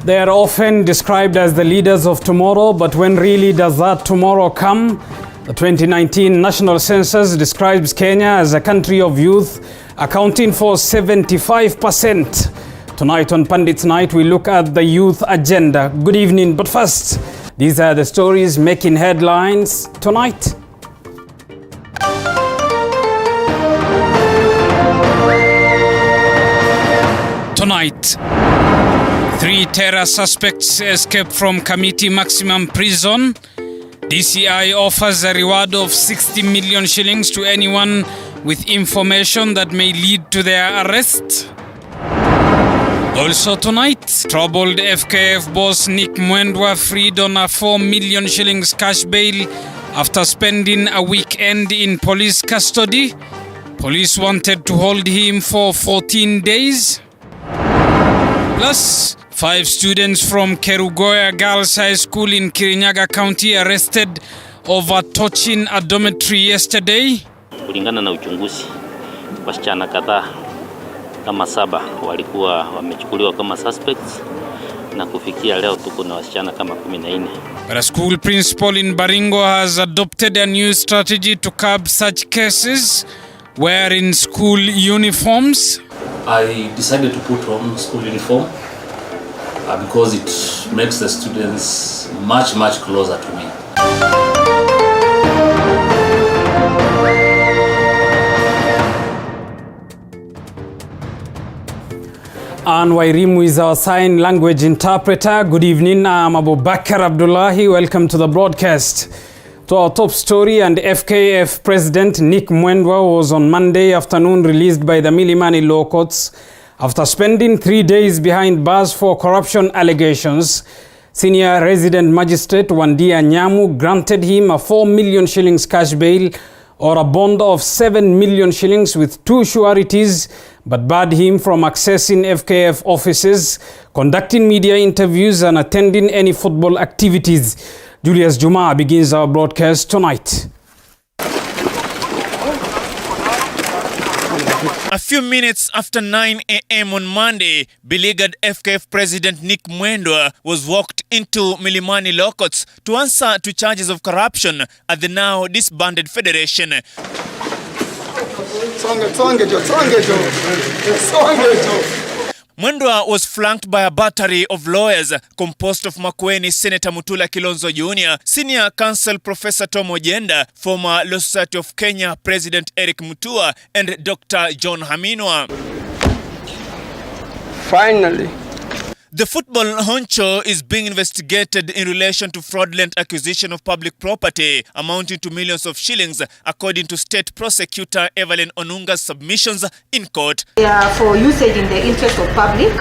They are often described as the leaders of tomorrow, but when really does that tomorrow come? The 2019 National Census describes Kenya as a country of youth, accounting for 75%. Tonight on Pandits Night, we look at the youth agenda. Good evening, but first, these are the stories making headlines tonight. Tonight, 3 Terra suspects escaped from Committee Maximum Prison. DCI offers a reward of 60 million shillings to anyone with information that may lead to their arrest. Also tonight, troubled FKF boss Nick Mwendwa freed on a 4 million shillings cash bail after spending a weekend in police custody. Police wanted to hold him for 14 days. Plus, 5 students from Kerugoya Girls High School in Kirinyaga County arrested over torching a dormitory yesterday. Kulingana na uchunguzi, wasichana kadhaa kama 7 walikuwa wamechukuliwa kama suspects na kufikia leo tuko na wasichana kama 14. But a school principal in Baringo has adopted a new strategy to curb such cases, wearing school uniforms. I decided to put on school uniform because it makes the students much closer to me. And Wairimu is our sign language interpreter. Good evening, I'm Abubakar Abdullahi. Welcome to the broadcast. To our top story, and FKF President Nick Mwendwa was on Monday afternoon released by the Milimani Law Courts after spending 3 days behind bars for corruption allegations. Senior resident magistrate Wandia Nyamu granted him a 4 million shillings cash bail or a bond of 7 million shillings with 2 sureties, but barred him from accessing FKF offices, conducting media interviews and attending any football activities. Julius Juma begins our broadcast tonight. A few minutes after 9 a.m. on Monday, beleaguered FKF President Nick Mwendwa was walked into Milimani Law Courts to answer to charges of corruption at the now disbanded federation. Mwendwa was flanked by a battery of lawyers composed of Makueni Senator Mutula Kilonzo Jr., Senior Counsel Professor Tom Ojenda, former Law Society of Kenya President Eric Mutua, and Dr. John Haminwa. Finally, the football honcho is being investigated in relation to fraudulent acquisition of public property amounting to millions of shillings, according to State Prosecutor Evelyn Onunga's submissions in court. They are for usage in the interest of public,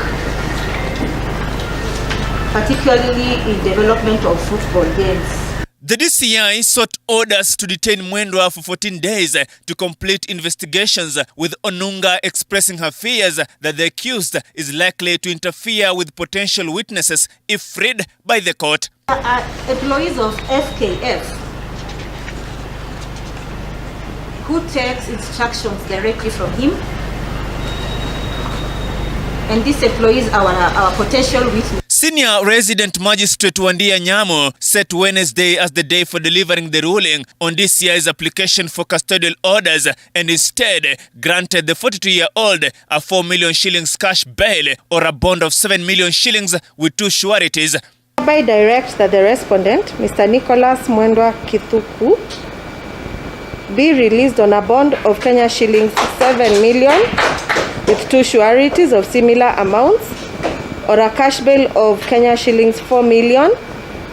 particularly in development of football games. The DCI sought orders to detain Mwendwa for 14 days to complete investigations, with Onunga expressing her fears that the accused is likely to interfere with potential witnesses if freed by the court. Employees of FKF who takes instructions directly from him, and these employees are our potential witnesses. Senior resident magistrate Wandia Nyamu set Wednesday as the day for delivering the ruling on DCI's application for custodial orders, and instead granted the 42-year-old a 4 million shillings cash bail or a bond of 7 million shillings with 2 sureties. I direct that the respondent, Mr. Nicholas Mwendwa Kithuku, be released on a bond of Kenya shillings 7 million with 2 sureties of similar amounts, or a cash bail of Kenya shillings 4 million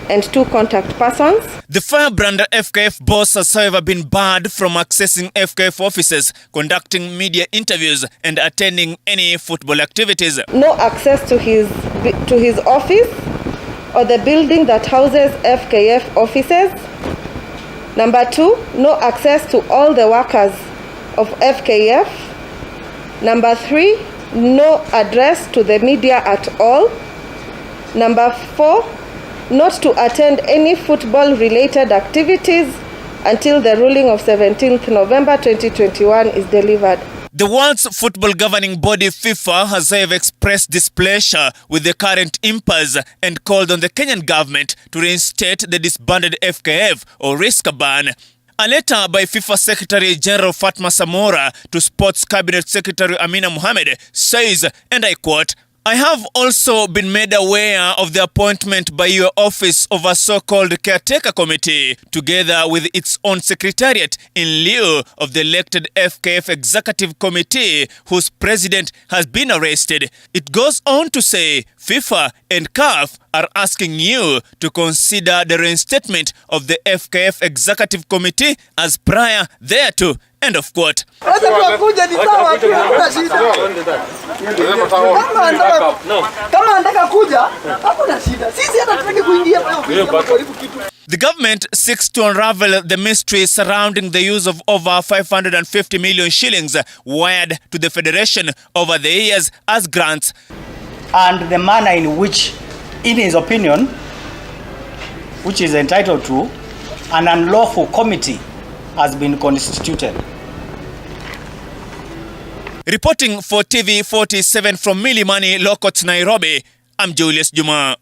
and 2 contact persons. The firebrand FKF boss has, however, been barred from accessing FKF offices, conducting media interviews and attending any football activities. No access to his office or the building that houses FKF offices. Number 2, no access to all the workers of FKF. Number 3, no address to the media at all. Number 4, not to attend any football-related activities until the ruling of 17th November 2021 is delivered. The world's football governing body FIFA has expressed displeasure with the current impasse and called on the Kenyan government to reinstate the disbanded FKF or risk a ban. A letter by FIFA Secretary General Fatma Samora to Sports Cabinet Secretary Amina Mohamed says, and I quote, "I have also been made aware of the appointment by your office of a so-called caretaker committee, together with its own secretariat, in lieu of the elected FKF executive committee, whose president has been arrested." It goes on to say, FIFA and CAF are asking you to consider the reinstatement of the FKF executive committee as prior thereto. End of quote. The government seeks to unravel the mystery surrounding the use of over 550 million shillings wired to the Federation over the years as grants. And the manner in which, in his opinion, which is entitled to, an unlawful committee has been constituted. Reporting for TV 47 from Milimani, Lokot, Nairobi, I'm Julius Juma.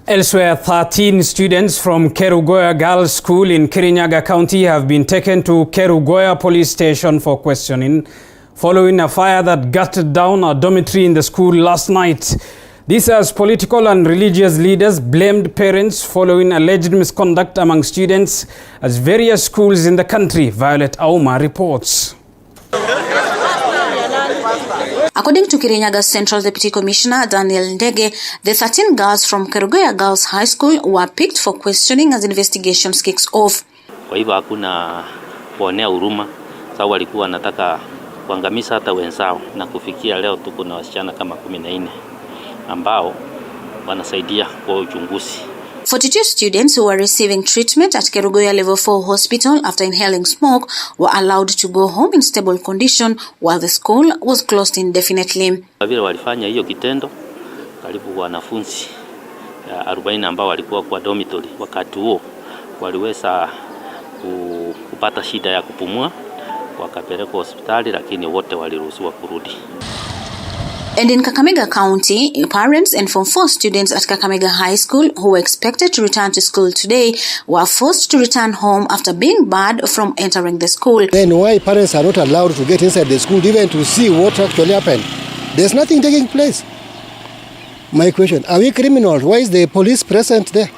Elsewhere, 13 students from Kerugoya Girls School in Kirinyaga County have been taken to Kerugoya Police Station for questioning following a fire that gutted down a dormitory in the school last night. This as political and religious leaders blamed parents following alleged misconduct among students as various schools in the country. Violet Auma reports. According to Kirinyaga Central Deputy Commissioner Daniel Ndege, the 13 girls from Kerugoya Girls High School were picked for questioning as investigations kicks off. Kwa hivyo hakuna kuonea huruma, sababu walikuwa wanataka kuangamiza hata wenzao, na kufikia leo tuko na wasichana kama 14 ambao wanasaidia kwa uchunguzi. 42 students who were receiving treatment at Kerugoya Level 4 Hospital after inhaling smoke were allowed to go home in stable condition while the school was closed indefinitely. Vile walifanya hiyo kitendo, karibu wanafunzi 40 ambao walikuwa kwa dormitory wakati huo waliweza kupata shida ya kupumua, wakapelekwa hospitali, lakini wote waliruhusiwa kurudi. And in Kakamega County, parents and Form 4 students at Kakamega High School who were expected to return to school today were forced to return home after being barred from entering the school. Then why parents are not allowed to get inside the school even to see what actually happened? There's nothing taking place. My question, are we criminals? Why is the police present there?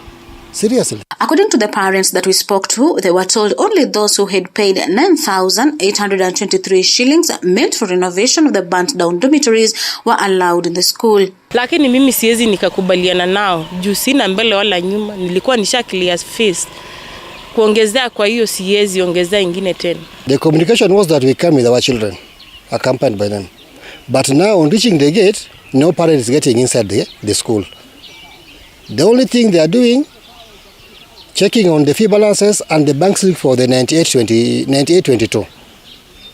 Seriously. According to the parents that we spoke to, they were told only those who had paid 9,823 shillings meant for renovation of the burnt down dormitories were allowed in the school. Lakini mimi siwezi nikakubaliana nao juu sina mbele wala nyuma, nilikuwa nisha clear face. Kuongezea kwa hiyo siwezi ongezea ingine tena. The communication was that we come with our children, accompanied by them. But now on reaching the gate, no parent is getting inside the school. The only thing they are doing, checking on the fee balances and the bank slip for the 9822.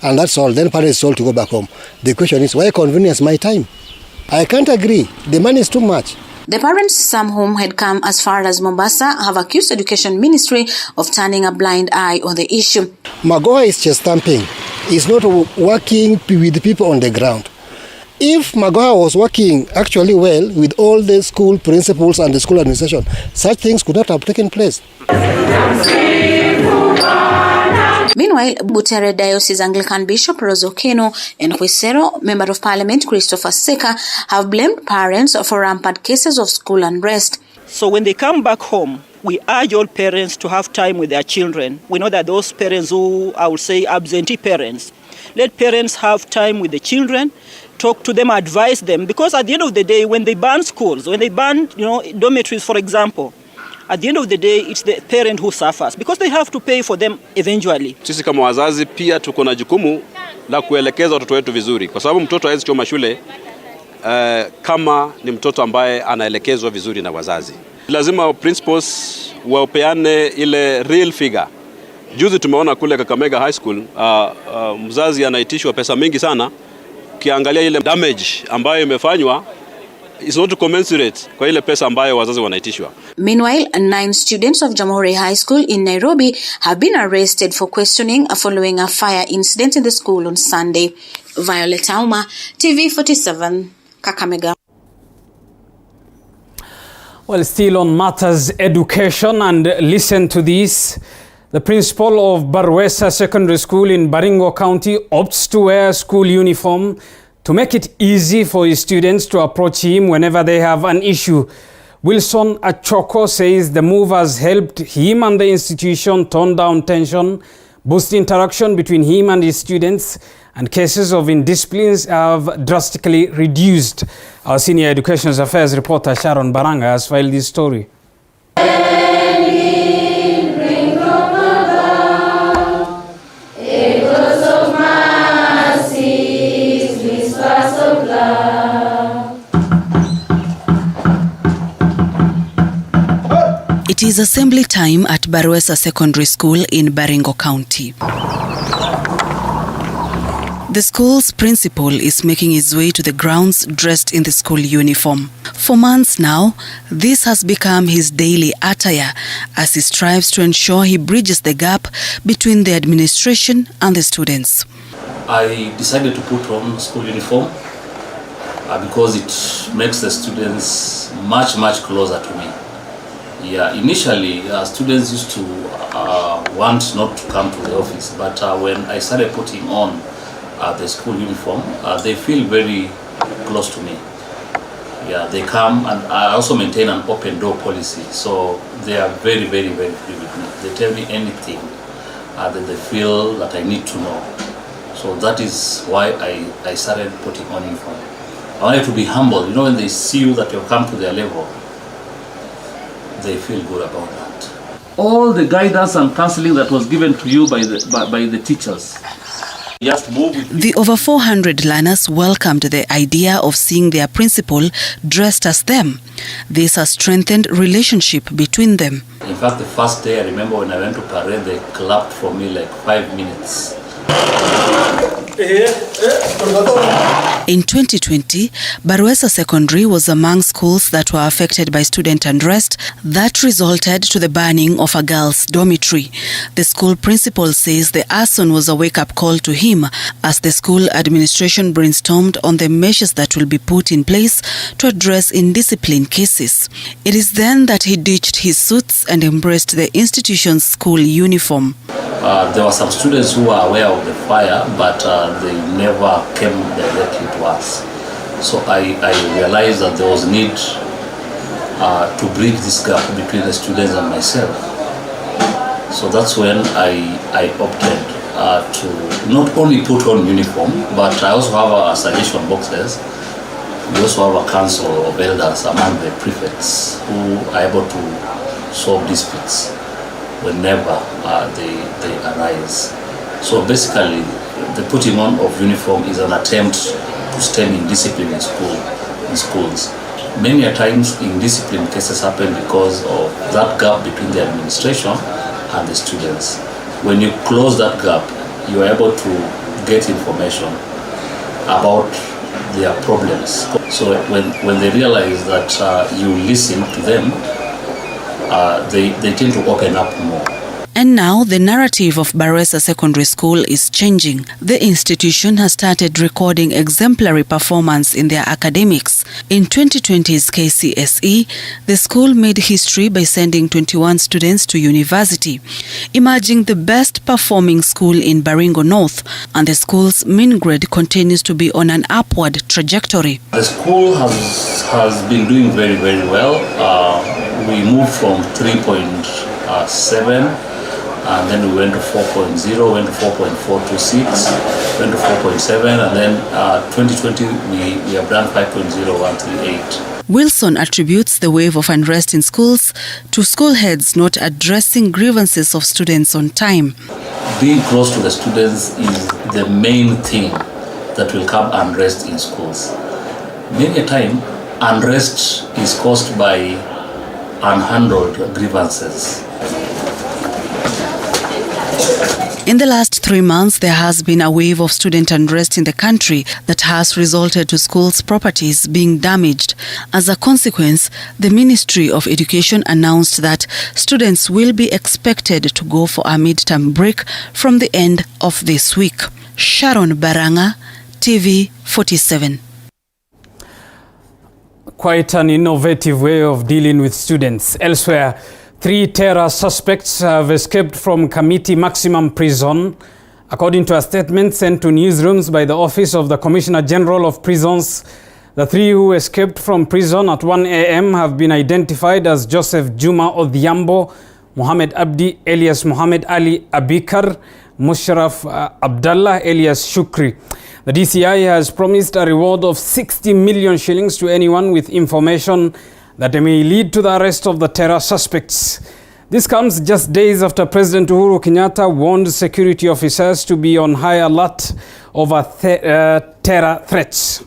And that's all. Then parents told to go back home. The question is, why convenience my time? I can't agree. The money is too much. The parents, some whom had come as far as Mombasa, have accused Education Ministry of turning a blind eye on the issue. Magoha is chest thumping. He's not working with the people on the ground. If Magoha was working actually well with all the school principals and the school administration, such things could not have taken place. Meanwhile, Butere Diocese Anglican Bishop Rozokeno and Huisero Member of Parliament Christopher Seka have blamed parents for rampant cases of school unrest. So when they come back home, we urge all parents to have time with their children. We know that those parents who, I would say, absentee parents, let parents have time with the children, talk to them, advise them, because at the end of the day, when they ban schools, when they ban, dormitories, for example, at the end of the day, it's the parent who suffers because they have to pay for them eventually. Sisi kama wazazi pia tuko na jukumu la kuelekeza watoto wetu vizuri, kwa sababu mtoto hawezi choma shule kama ni mtoto ambaye anaelekezwa vizuri na wazazi. Lazima principals wapeane ile real figure. Juzi tumeona kule Kakamega High School mzazi anaitishwa pesa mingi sana. Ukiangalia ile damage ambayo imefanywa is not commensurate kwa ile pesa ambayo wazazi wanaitishwa. Meanwhile, 9 students of Jamhuri High School in Nairobi have been arrested for questioning following a fire incident in the school on Sunday. Violet Auma, TV47, Kakamega. Well, still on matters education, and listen to this. The principal of Barwesa Secondary School in Baringo County opts to wear school uniform to make it easy for his students to approach him whenever they have an issue. Wilson Achoko says the move has helped him and the institution tone down tension, boost interaction between him and his students, and cases of indisciplines have drastically reduced. Our senior education affairs reporter Sharon Baranga has filed this story. It is assembly time at Barwesa Secondary School in Baringo County. The school's principal is making his way to the grounds dressed in the school uniform. For months now, this has become his daily attire as he strives to ensure he bridges the gap between the administration and the students. I decided to put on school uniform because it makes the students much closer to me. Yeah, initially students used to want not to come to the office, but when I started putting on the school uniform, they feel very close to me. Yeah, they come, and I also maintain an open door policy, so they are very free with me. They tell me anything that they feel that I need to know. So that is why I started putting on uniform. I wanted to be humble. You know, when they see you that you've come to their level, they feel good about that. All the guidance and counseling that was given to you by the teachers. Just move with the over 400 learners welcomed the idea of seeing their principal dressed as them. This has strengthened relationship between them. In fact, the first day, I remember when I went to parade, they clapped for me like 5 minutes. In 2020, Barwesa Secondary was among schools that were affected by student unrest that resulted to the burning of a girls' dormitory. The school principal says the arson was a wake-up call to him as the school administration brainstormed on the measures that will be put in place to address indiscipline cases. It is then that he ditched his suits and embraced the institution's school uniform. There were some students who were aware of the fire, but they never came directly to us. So I realized that there was need to bridge this gap between the students and myself. So that's when I opted to not only put on uniform, but I also have suggestion boxes. We also have a council of elders among the prefects who are able to solve disputes whenever they arise. So basically, the putting on of uniform is an attempt to stem indiscipline in schools. Many a times indiscipline cases happen because of that gap between the administration and the students. When you close that gap, you are able to get information about their problems. So when they realize that you listen to them, they tend to open up more. And now the narrative of Barwesa Secondary School is changing. The institution has started recording exemplary performance in their academics. In 2020's KCSE, the school made history by sending 21 students to university, emerging the best performing school in Baringo North, and the school's mean grade continues to be on an upward trajectory. The school has been doing very well. We moved from 3.7 and then we went to 4.0, went to 4.426, went to 4.7, and then 2020 we have done 5.0138. Wilson attributes the wave of unrest in schools to school heads not addressing grievances of students on time. Being close to the students is the main thing that will curb unrest in schools. Many a time, unrest is caused by unhandled grievances. In the last 3 months, there has been a wave of student unrest in the country that has resulted to schools' properties being damaged. As a consequence, the Ministry of Education announced that students will be expected to go for a mid-term break from the end of this week. Sharon Baranga, TV 47. Quite an innovative way of dealing with students. Elsewhere, 3 Terra suspects have escaped from Kamiti Maximum Prison. According to a statement sent to newsrooms by the Office of the Commissioner General of Prisons, the 3 who escaped from prison at 1 a.m. have been identified as Joseph Juma Odhiambo, Mohamed Abdi alias Mohamed Ali Abikar, Musharraf Abdallah alias Shukri. The DCI has promised a reward of 60 million shillings to anyone with information that may lead to the arrest of the Terra suspects. This comes just days after President Uhuru Kenyatta warned security officers to be on high alert over Terra threats.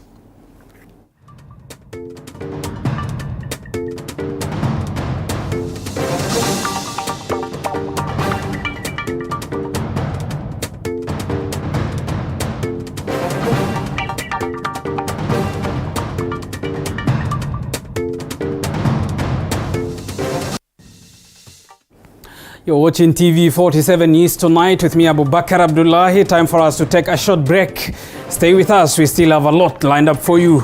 You're watching TV 47 News tonight with me, Abu Bakar Abdullahi. Time for us to take a short break. Stay with us. We still have a lot lined up for you.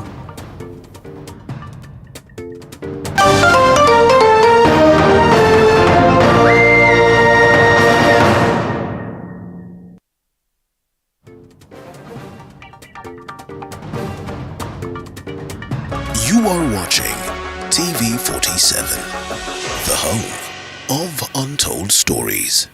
You are watching TV 47, the home of untold stories.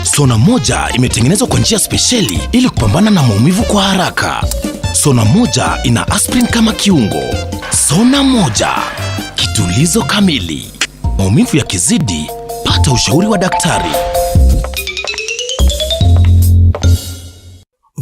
Sona moja imetengenezwa kwa njia spesheli ili kupambana na maumivu kwa haraka. Sona moja ina aspirin kama kiungo. Sona moja, kitulizo kamili. Maumivu yakizidi, pata ushauri wa daktari.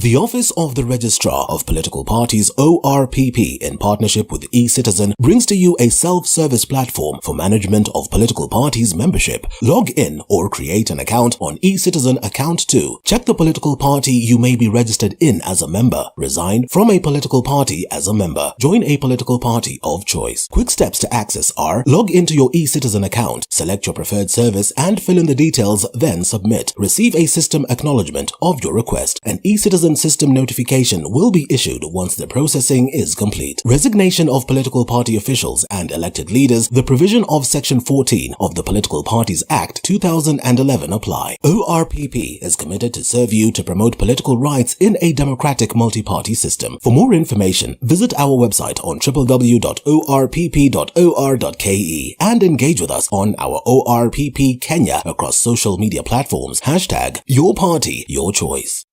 The Office of the Registrar of Political Parties, ORPP, in partnership with eCitizen, brings to you a self-service platform for management of political parties membership. Log in or create an account on eCitizen Account 2. Check the political party you may be registered in as a member. Resign from a political party as a member. Join a political party of choice. Quick steps to access are: log into your eCitizen account, select your preferred service and fill in the details, then submit. Receive a system acknowledgement of your request. An eCitizen system notification will be issued once the processing is complete. Resignation of political party officials and elected leaders. The provision of Section 14 of the Political Parties Act 2011 apply. ORPP is committed to serve you to promote political rights in a democratic multi-party system. For more information, visit our website on www.orpp.or.ke and engage with us on our ORPP Kenya across social media platforms. Hashtag your party, your choice.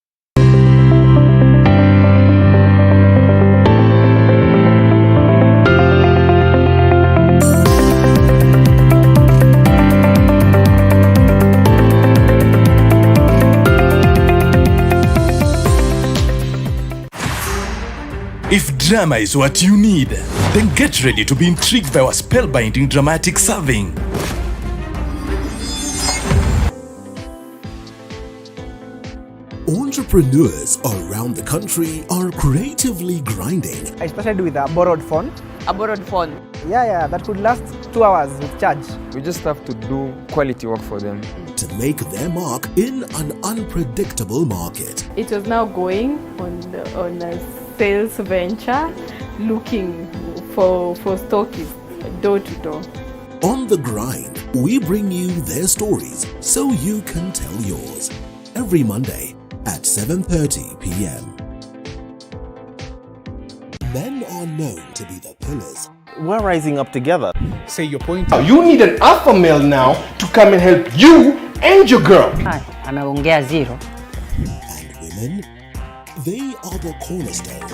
If drama is what you need, then get ready to be intrigued by our spellbinding dramatic serving. Entrepreneurs around the country are creatively grinding. I started with a borrowed phone. A borrowed phone? Yeah, that could last 2 hours with charge. We just have to do quality work for them. To make their mark in an unpredictable market. It was now going on a sales venture, looking for stockists door to door. On the grind, we bring you their stories so you can tell yours. Every Monday at 7:30 p.m. Men are known to be the pillars. We're rising up together. Say your point. You need an alpha male now to come and help you and your girl. Ameongea zero. And women, they are the cornerstone.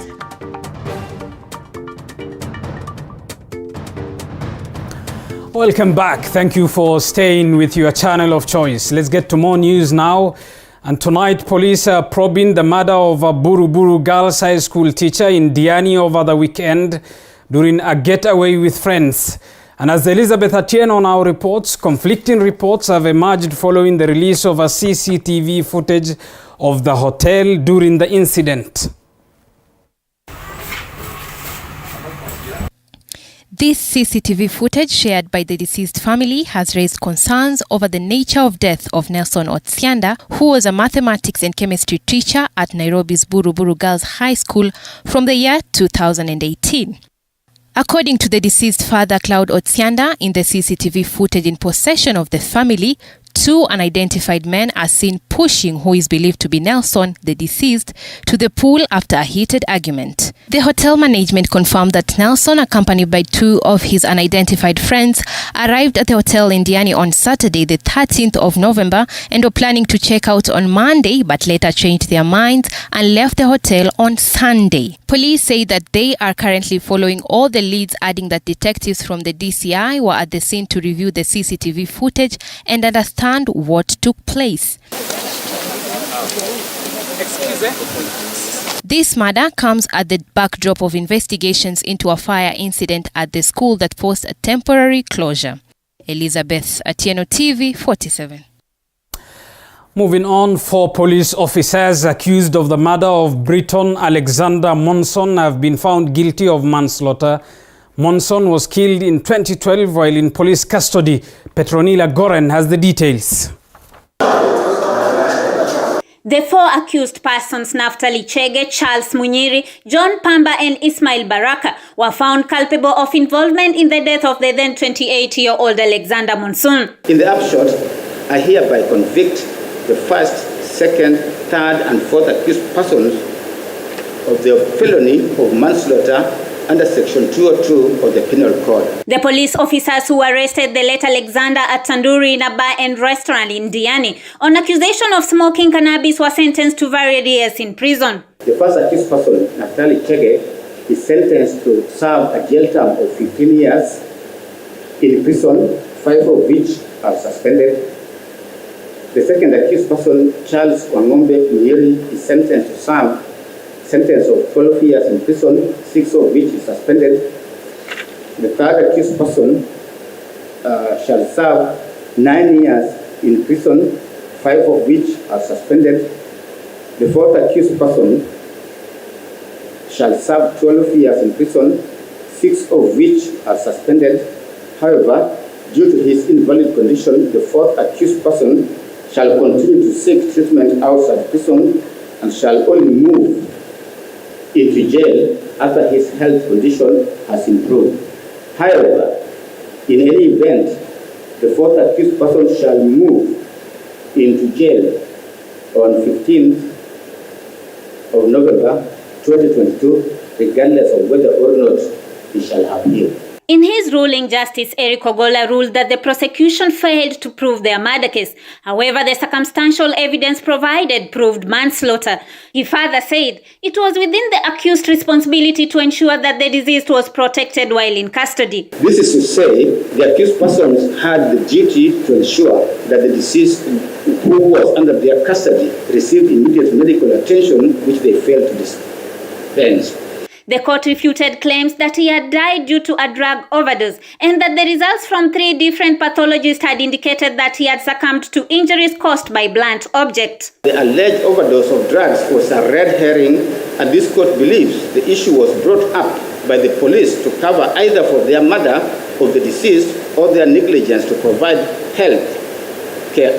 Welcome back. Thank you for staying with your channel of choice. Let's get to more news now. And tonight, police are probing the murder of a Buruburu Girls High School teacher in Diani over the weekend during a getaway with friends. And as Elizabeth Atieno now reports, conflicting reports have emerged following the release of a CCTV footage of the hotel during the incident. This CCTV footage shared by the deceased family has raised concerns over the nature of death of Nelson Otsianda, who was a mathematics and chemistry teacher at Nairobi's Buruburu Girls High School from the year 2018. According to the deceased father, Cloud Otsianda, in the CCTV footage in possession of the family, two unidentified men are seen pushing who is believed to be Nelson, the deceased, to the pool after a heated argument. The hotel management confirmed that Nelson, accompanied by two of his unidentified friends, arrived at the hotel in Diani on Saturday, the 13th of November, and were planning to check out on Monday, but later changed their minds and left the hotel on Sunday. Police say that they are currently following all the leads, adding that detectives from the DCI were at the scene to review the CCTV footage and understand what took place. This murder comes at the backdrop of investigations into a fire incident at the school that forced a temporary closure. Elizabeth Atieno, TV 47. Moving on, 4 police officers accused of the murder of Briton Alexander Monson have been found guilty of manslaughter. Monson was killed in 2012 while in police custody. Petronila Goren has the details. The 4 accused persons, Naftali Chege, Charles Munyiri, John Pamba and Ismail Baraka, were found culpable of involvement in the death of the then 28-year-old Alexander Monson. In the upshot, I hereby convict the first, second, third and fourth accused persons of the felony of manslaughter under Section 202 of the Penal Code. The police officers who arrested the late Alexander at Tandoori in a bar and restaurant in Diani on accusation of smoking cannabis were sentenced to various years in prison. The first accused person, Naftali Chege, is sentenced to serve a jail term of 15 years in prison, 5 of which are suspended. The second accused person, Charles Wangombe Munyiri, is sentenced to serve sentence of 12 years in prison, 6 of which is suspended. The third accused person shall serve 9 years in prison, 5 of which are suspended. The fourth accused person shall serve 12 years in prison, 6 of which are suspended. However, due to his invalid condition, the fourth accused person shall continue to seek treatment outside prison and shall only move into jail after his health condition has improved. However, in any event, the fourth accused person shall move into jail on 15th of November 2022, regardless of whether or not he shall appeal. In his ruling, Justice Eric Ogolla ruled that the prosecution failed to prove their murder case. However, the circumstantial evidence provided proved manslaughter. He further said it was within the accused's responsibility to ensure that the deceased was protected while in custody. This is to say, the accused persons had the duty to ensure that the deceased who was under their custody received immediate medical attention, which they failed to dispense. The court refuted claims that he had died due to a drug overdose and that the results from 3 different pathologists had indicated that he had succumbed to injuries caused by blunt objects. The alleged overdose of drugs was a red herring, and this court believes the issue was brought up by the police to cover either for their murder of the deceased or their negligence to provide health care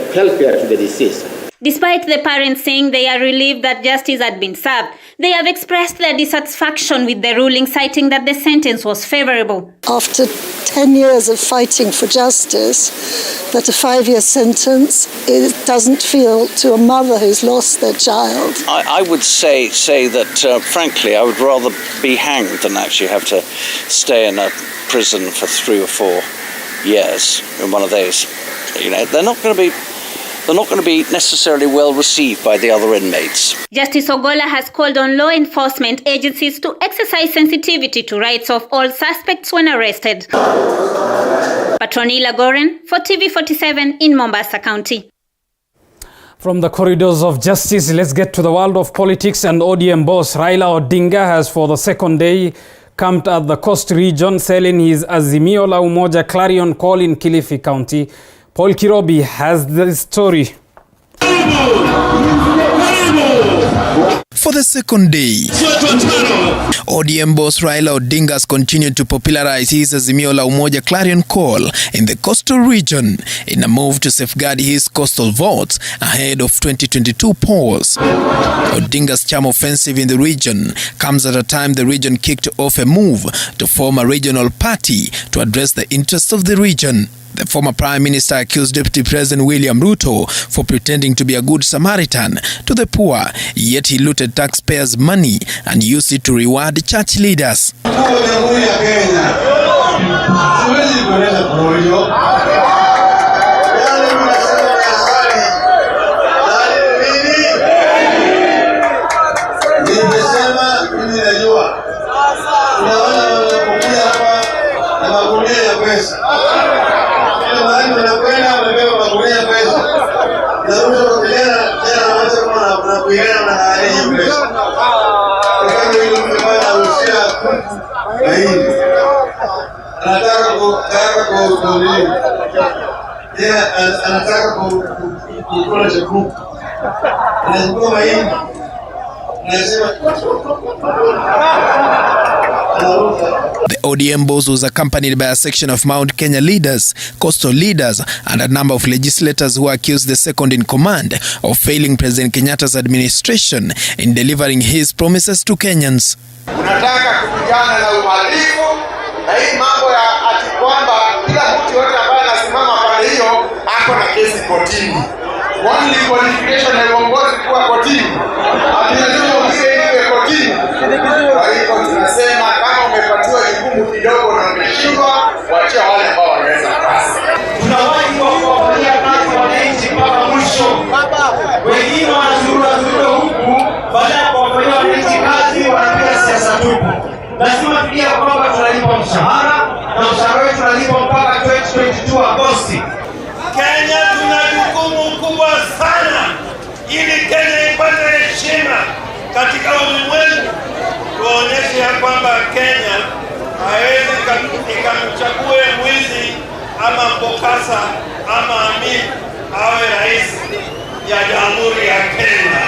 to the deceased. Despite the parents saying they are relieved that justice had been served, they have expressed their dissatisfaction with the ruling, citing that the sentence was favorable. After 10 years of fighting for justice, that a 5-year sentence, it doesn't feel to a mother who's lost their child. I would say that, frankly, I would rather be hanged than actually have to stay in a prison for 3 or 4 years in one of those. You know, they're not going to be necessarily well received by the other inmates. Justice Ogolla has called on law enforcement agencies to exercise sensitivity to rights of all suspects when arrested. Petronila Goren for TV47 in Mombasa County. From the corridors of justice, let's get to the world of politics, and ODM boss Raila Odinga has for the second day camped at the Coast region selling his Azimio la Umoja clarion call in Kilifi County. Paul Kirobi has the story. For the second day, ODM boss Raila Odinga has continued to popularize his Azimio la Umoja clarion call in the coastal region in a move to safeguard his coastal votes ahead of 2022 polls. Odinga's charm offensive in the region comes at a time the region kicked off a move to form a regional party to address the interests of the region. The former Prime Minister accused Deputy President William Ruto for pretending to be a good Samaritan to the poor, yet he looted taxpayers' money and used it to reward church leaders. The ODM boss was accompanied by a section of Mount Kenya leaders, coastal leaders, and a number of legislators who accused the second in command of failing President Kenyatta's administration in delivering his promises to Kenyans. Unataka kupigana na uhalifu na hii mambo ya ati kwamba kila mtu yote ambaye anasimama pale hiyo ako na kesi kotini. One qualification ya uongozi kuwa kotini. Lazima ungire iwe kotini. Kwa hivyo tunasema kama umepatiwa jukumu kidogo na umeshindwa, waachia wale ambao wanaweza kazi. Tunawahi kuwafanyia kazi wananchi mpaka mwisho. Wengine wanazurura huku baada ya kuwafanyia wananchi kazi wanapiga siasa tupu. Lazima tulia kwamba tunalipa mshahara na mshahara wetu tunalipa mpaka 2022 Agosti. Kenya tuna jukumu kubwa sana ili Kenya ipate heshima katika ulimwengu. Tuonyeshe ya kwamba Kenya haiwezi ikamchague mwizi ama mbokasa ama amir awe rais ya Jamhuri ya Kenya.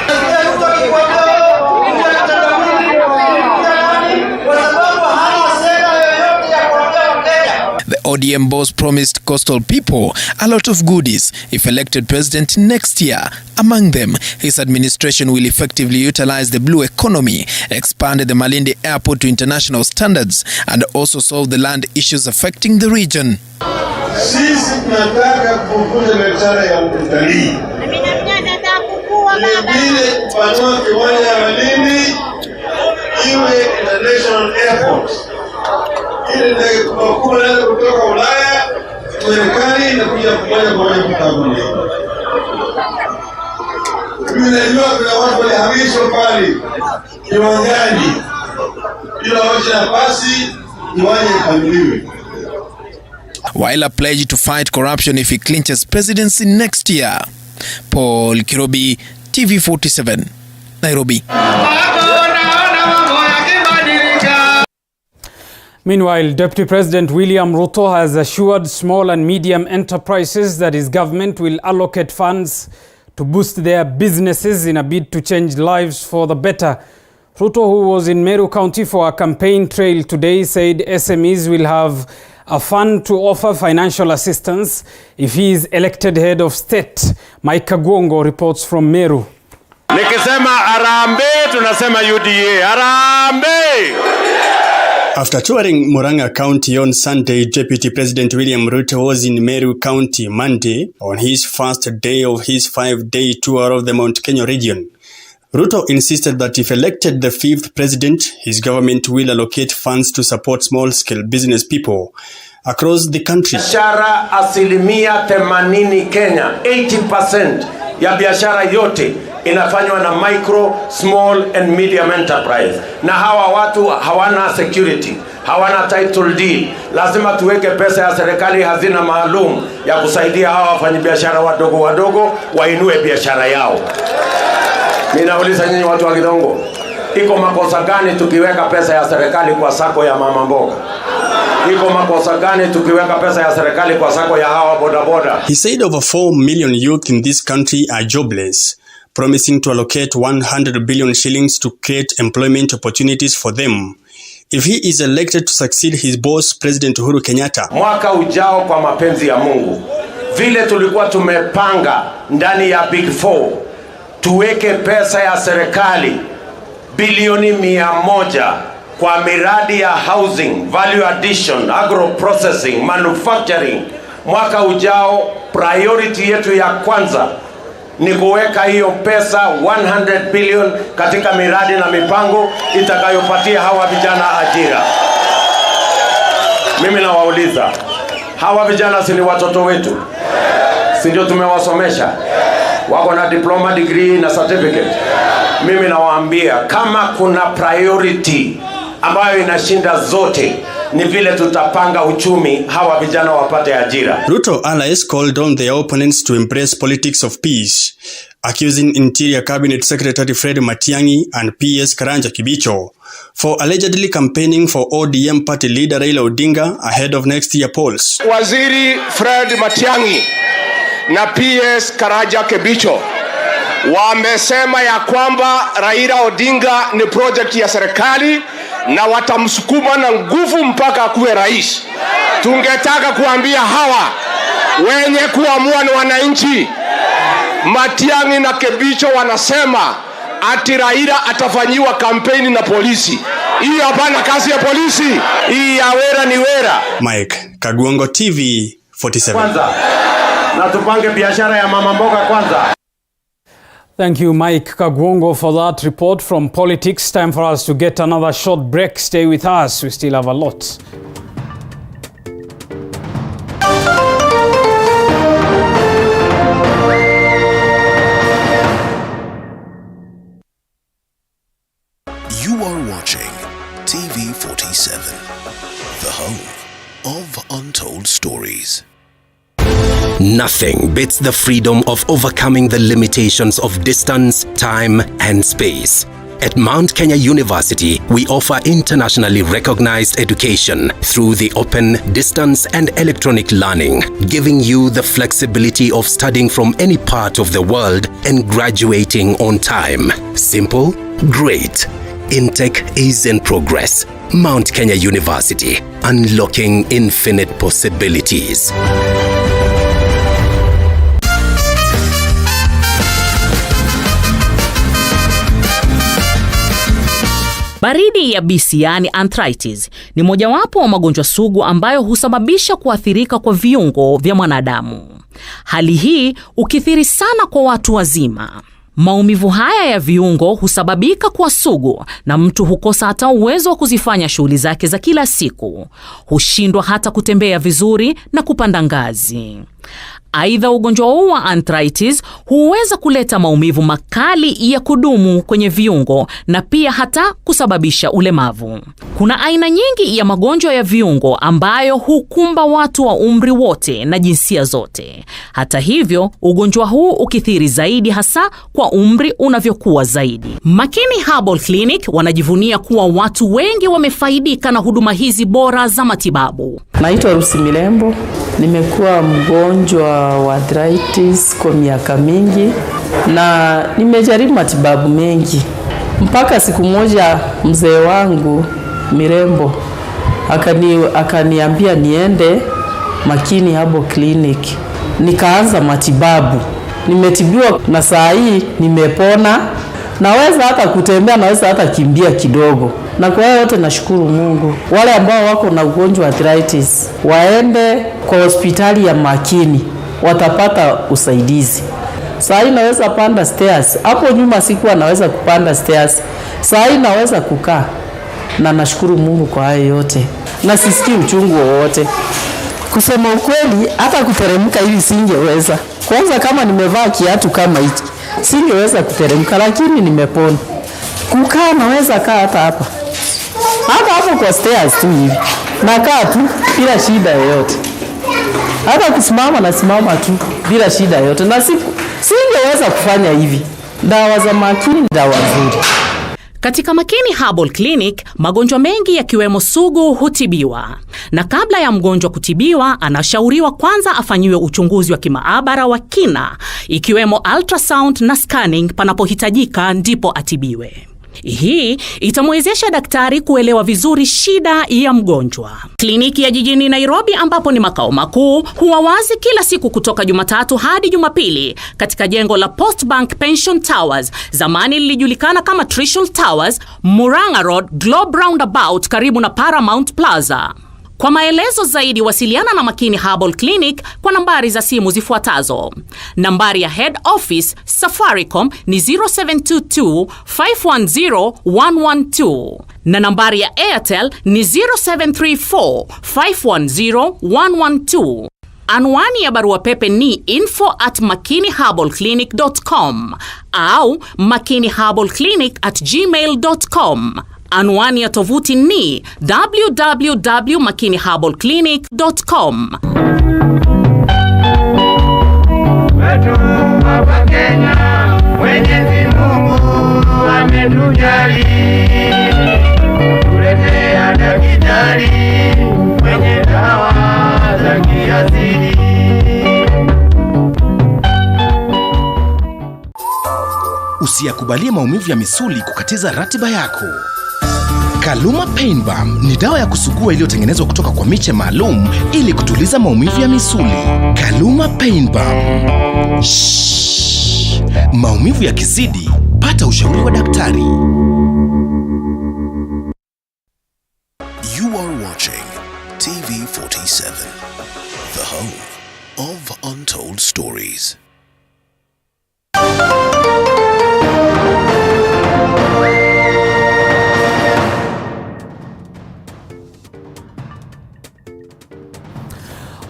The ODM boss promised coastal people a lot of goodies if elected president next year. Among them, his administration will effectively utilize the blue economy, expand the Malindi airport to international standards, and also solve the land issues affecting the region. Sisi tunataka kukuza biashara ya utalii. Vile kupanua kiwanja ya Malindi iwe international airport. Ile ndege kubwa naweza kutoka Ulaya, Marekani na kuja kufanya kwa moja kutabu. Mimi najua kuna watu walihamishwa pale kiwanjani. Bila wacha nafasi kiwanja ikamiliwe. While a pledge to fight corruption if he clinches presidency next year. Paul Kirobi, TV47, Nairobi. Meanwhile, Deputy President William Ruto has assured small and medium enterprises that his government will allocate funds to boost their businesses in a bid to change lives for the better. Ruto, who was in Meru County for a campaign trail today, said SMEs will have a fund to offer financial assistance if he is elected head of state. Mike Kagwongo reports from Meru. Nikisema Harambee, tunasema UDA. Harambee! After touring Murang'a County on Sunday, Deputy President William Ruto was in Meru County Monday on his first day of his 5-day tour of the Mount Kenya region. Ruto insisted that if elected the 5th president, his government will allocate funds to support small-scale business people across the country. Biashara asilimia 80 Kenya, 80% ya biashara yote inafanywa na micro, small and medium enterprise. Na hawa watu hawana security, hawana title deed. Lazima tuweke pesa ya serikali hazina maalum ya kusaidia hawa wafanyabiashara wadogo wainue biashara yao. Ninauliza nyinyi watu wa Kidongo, Iko makosa gani tukiweka pesa ya serikali kwa sako ya mama mboga? Iko makosa gani tukiweka pesa ya serikali kwa sako ya hawa bodaboda? He said over 4 million youth in this country are jobless, promising to allocate 100 billion shillings to create employment opportunities for them if he is elected to succeed his boss President Uhuru Kenyatta. Mwaka ujao kwa mapenzi ya Mungu, vile tulikuwa tumepanga ndani ya Big Four, tuweke pesa ya serikali bilioni 100 kwa miradi ya housing, value addition, agro processing, manufacturing. Mwaka ujao priority yetu ya kwanza ni kuweka hiyo pesa 100 billion katika miradi na mipango itakayopatia hawa vijana ajira. Mimi nawauliza, hawa vijana si ni watoto wetu? Si ndio tumewasomesha? Wako na diploma, degree na certificate. Mimi nawaambia kama kuna priority ambayo inashinda zote ni vile tutapanga uchumi hawa vijana wapate ajira. Ruto allies called on their opponents to embrace politics of peace, accusing Interior Cabinet Secretary Fred Matiang'i and PS Karanja Kibicho for allegedly campaigning for ODM party leader Raila Odinga ahead of next year polls. Waziri Fred Matiang'i na PS Karanja Kibicho wamesema ya kwamba Raila Odinga ni project ya serikali na watamsukuma na nguvu mpaka akuwe rais. Tungetaka kuambia hawa wenye kuamua ni wananchi. Matiang'i na Kibicho wanasema ati Raila atafanyiwa kampeni na polisi. Hiyo hapana kazi ya polisi. Hii ya wera ni wera. Mike Kagwongo, TV 47. Kwanza na tupange biashara ya mama mboga kwanza. Thank you, Mike Kagwongo, for that report from politics. Time for us to get another short break. Stay with us. We still have a lot. You are watching TV 47, the home of untold stories. Nothing beats the freedom of overcoming the limitations of distance, time, and space. At Mount Kenya University, we offer internationally recognized education through the open, distance, and electronic learning, giving you the flexibility of studying from any part of the world and graduating on time. Simple? Great. Intake is in progress. Mount Kenya University, unlocking infinite possibilities. Baridi ya bisi, yani arthritis, ni mojawapo wa magonjwa sugu ambayo husababisha kuathirika kwa viungo vya mwanadamu. Hali hii ukithiri sana kwa watu wazima. Maumivu haya ya viungo husababika kwa sugu na mtu hukosa hata uwezo wa kuzifanya shughuli zake za kila siku. Hushindwa hata kutembea vizuri na kupanda ngazi. Aidha, ugonjwa huu wa arthritis huweza kuleta maumivu makali ya kudumu kwenye viungo na pia hata kusababisha ulemavu. Kuna aina nyingi ya magonjwa ya viungo ambayo hukumba watu wa umri wote na jinsia zote. Hata hivyo, ugonjwa huu ukithiri zaidi hasa kwa umri unavyokuwa zaidi. Makini Herbal Clinic wanajivunia kuwa watu wengi wamefaidika na huduma hizi bora za matibabu. Naitwa Rusi Milembo, nimekuwa mgonjwa wa arthritis kwa miaka mingi na nimejaribu matibabu mengi. Mpaka siku moja mzee wangu Mirembo akaniambia niende Makini Herbal Clinic. Nikaanza matibabu. Nimetibiwa na saa hii nimepona. Naweza hata kutembea, naweza hata kimbia kidogo. Na kwa hiyo yote nashukuru Mungu. Wale ambao wako na ugonjwa wa arthritis waende kwa hospitali ya Makini, watapata usaidizi. Saa hii naweza panda stairs. Hapo nyuma sikuwa naweza kupanda stairs. Saa hii naweza kukaa. Na nashukuru Mungu kwa hayo yote. Na sisikii uchungu wowote. Kusema ukweli, hata kuteremka hivi singeweza. Kwanza kama nimevaa kiatu kama hiki, singeweza kuteremka, lakini nimepona. Kukaa naweza kaa hata hapa. Hata hapo kwa stairs tu hivi. Nakaa tu bila shida yoyote. Hata kusimama nasimama tu bila shida yoyote. Na singeweza kufanya hivi. Dawa za Makini, dawa nzuri. Katika Makini Herbal Clinic, magonjwa mengi yakiwemo sugu hutibiwa. Na kabla ya mgonjwa kutibiwa, anashauriwa kwanza afanyiwe uchunguzi wa kimaabara wa kina, ikiwemo ultrasound na scanning panapohitajika, ndipo atibiwe. Hii itamwezesha daktari kuelewa vizuri shida ya mgonjwa. Kliniki ya jijini Nairobi, ambapo ni makao makuu, huwa wazi kila siku kutoka Jumatatu hadi Jumapili katika jengo la Post Bank Pension Towers, zamani lilijulikana kama Trishul Towers, Murang'a Road, Globe Roundabout, karibu na Paramount Plaza. Kwa maelezo zaidi, wasiliana na Makini Herbal Clinic kwa nambari za simu zifuatazo. Nambari ya Head Office Safaricom ni 0722 510 112 na nambari ya Airtel ni 0734 510 112. Anwani ya barua pepe ni info@makiniherbalclinic.com au makiniherbalclinic@gmail.com. Anwani ya tovuti ni www.makiniherbalclinic.com. Wetu hapa Kenya, Mwenyezi Mungu ametujali, tuletea daktari mwenye dawa za kiasili. Usiyakubalie maumivu ya misuli kukatiza ratiba yako. Kaluma Pain Balm ni dawa ya kusugua iliyotengenezwa kutoka kwa miche maalum ili kutuliza maumivu ya misuli. Kaluma Pain Balm. Maumivu ya kizidi, pata ushauri wa daktari. You are watching TV47, the home of untold stories.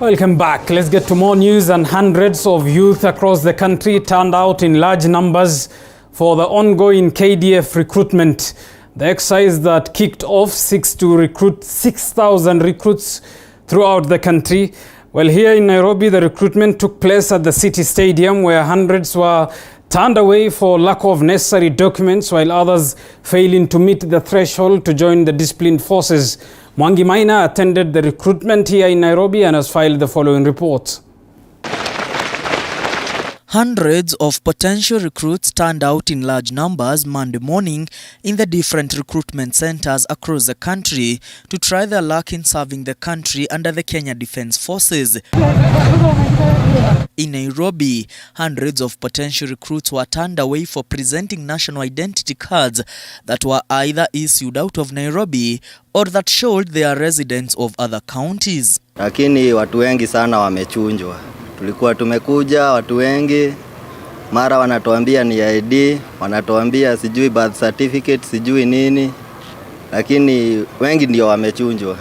Welcome back. Let's get to more news. And hundreds of youth across the country turned out in large numbers for the ongoing Kdf recruitment. The exercise that kicked off seeks to recruit 6,000 recruits throughout the country. Well, here in Nairobi, the recruitment took place at the City Stadium, where hundreds were turned away for lack of necessary documents, while others failing to meet the threshold to join the disciplined forces. Mwangi Maina attended the recruitment here in Nairobi and has filed the following report. Hundreds of potential recruits turned out in large numbers Monday morning in the different recruitment centers across the country to try their luck in serving the country under the Kenya Defence Forces. In Nairobi, hundreds of potential recruits were turned away for presenting national identity cards that were either issued out of Nairobi or that showed their residents of other counties. Lakini watu wengi sana wamechunjwa. Tulikuwa tumekuja watu wengi, mara wanatuambia ni ID, wanatuambia sijui birth certificate, sijui nini, lakini wengi ndio wamechunjwa.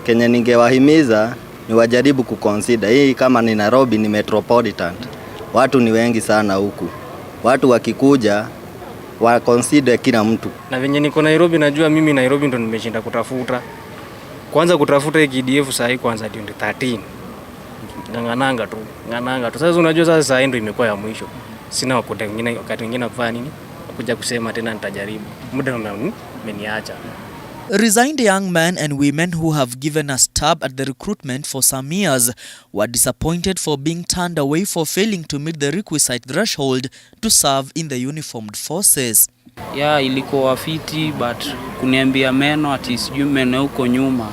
Kenya ningewahimiza ni wajaribu kuconsider hii, kama ni Nairobi ni metropolitan. Watu ni wengi sana huku. Watu wakikuja wa consider kila mtu. Na venye niko Nairobi, najua mimi Nairobi ndo nimeshinda kutafuta. Kwanza kutafuta hii Kdf saa kwanza ndio 13. Ngananga tu. Sasa unajua sasa ndio imekuwa ya mwisho. Sina wakati wengine kufanya nini? Kuja kusema tena nitajaribu. Muda umeniacha. Resigned young men and women who have given a stab at the recruitment for some years were disappointed for being turned away for failing to meet the requisite threshold to serve in the uniformed forces. Yeah, ilikuwa fiti, but kuniambia meno ati sijui meno huko nyuma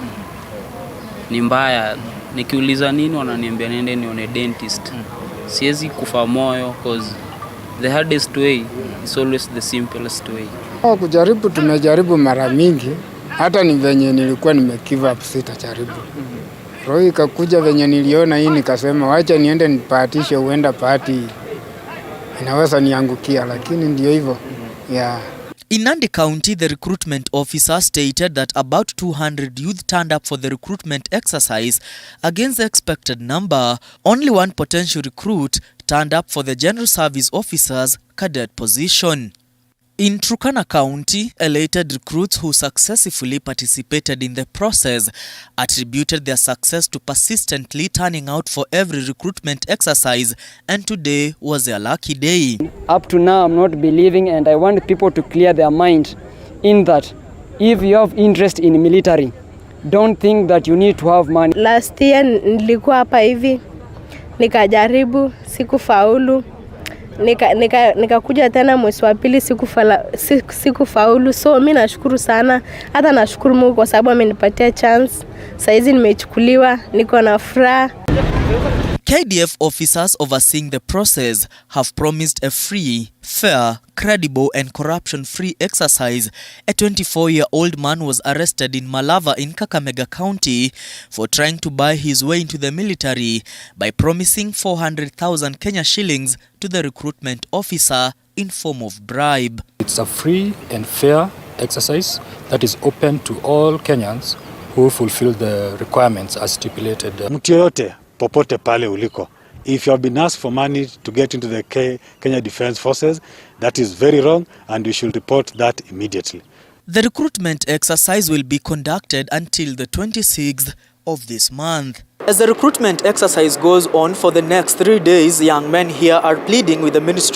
ni mbaya. Nikiuliza nini wananiambia nende nione dentist. Siwezi kufa moyo cause the hardest way is always the simplest way. Kujaribu tumejaribu mara mingi, hata ni venye nilikuwa nimegive up sitajaribu. Roho ikakuja venye niliona hii nikasema wacha niende nipatishe, uenda party inaweza niangukia, lakini ndio hivyo. Yeah. In Nandi County, the recruitment officer stated that about 200 youth turned up for the recruitment exercise. Against the expected number, only one potential recruit turned up for the General Service Officer's cadet position. In Turkana County, elated recruits who successfully participated in the process attributed their success to persistently turning out for every recruitment exercise, and today was their lucky day. Up to now, I'm not believing, and I want people to clear their mind in that if you have interest in military, don't think that you need to have money. Last year nilikuwa hapa hivi, nikajaribu, sikufaulu. Nikakuja tena mwezi wa pili sikufaulu. So mimi nashukuru sana, hata nashukuru Mungu kwa sababu amenipatia chance. Saizi nimechukuliwa, niko na furaha. KDF officers overseeing the process have promised a free, fair, credible and corruption-free exercise. A 24-year-old man was arrested in Malava in Kakamega County for trying to buy his way into the military by promising 400,000 Kenya shillings to the recruitment officer in form of bribe. It's a free and fair exercise that is open to all Kenyans who fulfill the requirements as stipulated. Mtu yoyote popote pale uliko, if you have been asked for money to get into the Kenya Defence Forces, that is very wrong and you should report that immediately. The recruitment exercise will be conducted until the 26th of this month. As the recruitment exercise goes on for the next 3 days, young men here are pleading with the Ministry